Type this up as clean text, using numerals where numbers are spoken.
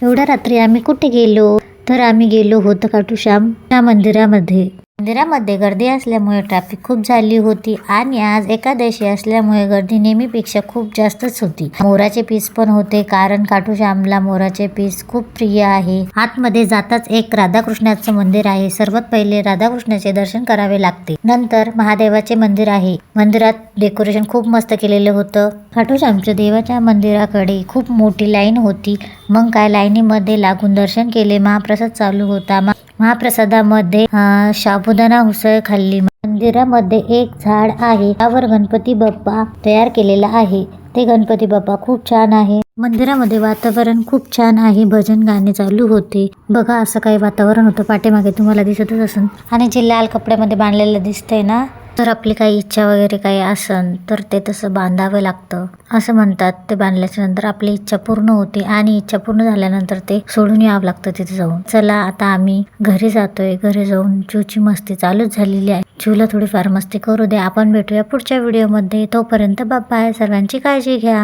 एवढ्या रात्री आम्ही कुठे गेलो तर आम्ही गेलो होतो खाटूश्याम या मंदिरामध्ये गर्दी असल्यामुळे ट्रॅफिक खूप झाली होती आणि आज एकादशी असल्यामुळे गर्दी नेहमीपेक्षा खूप जास्तच होती। मोराचे पीस पण होते कारण खाटूश्यामला मोराचे पीस खूप प्रिय आहे। आतमध्ये जाताच एक राधाकृष्णाचं मंदिर आहे। सर्वात पहिले राधाकृष्णाचे दर्शन करावे लागते, नंतर महादेवाचे मंदिर आहे। मंदिरात डेकोरेशन खूप मस्त केलेलं होतं। खाटूश्यामच्या देवाच्या मंदिराकडे खूप मोठी लाईन होती। मग काय लाईनीमध्ये लागून दर्शन केले। महाप्रसाद चालू होता। महाप्रसादामध्ये साबुदाणा उसळ खाल्ली। मंदिरामध्ये एक झाड आहे, त्यावर गणपती बाप्पा तयार केलेला आहे। ते गणपती बाप्पा खूप छान आहे। मंदिरामध्ये वातावरण खूप छान आहे। भजन गाणे चालू होते। बघा असं काही वातावरण होतं। पाठीमागे तुम्हाला दिसतच असेल आणि जे लाल कपड्यामध्ये बांधलेलं दिसतंय ना, तर आपली काही इच्छा वगैरे काही असन तर ते तसं बांधावं लागतं असं म्हणतात। ते बांधल्याच्या नंतर आपली इच्छा पूर्ण होते आणि इच्छा पूर्ण झाल्यानंतर ते सोडून यावं लागतं तिथे जाऊन। चला आता आम्ही घरी जातोय। घरी जाऊन चिवची मस्ती चालूच झालेली आहे। चिवला थोडीफार मस्ती करू दे। आपण भेटूया पुढच्या व्हिडिओमध्ये। तोपर्यंत बाय बाय। सर्वांची काळजी घ्या।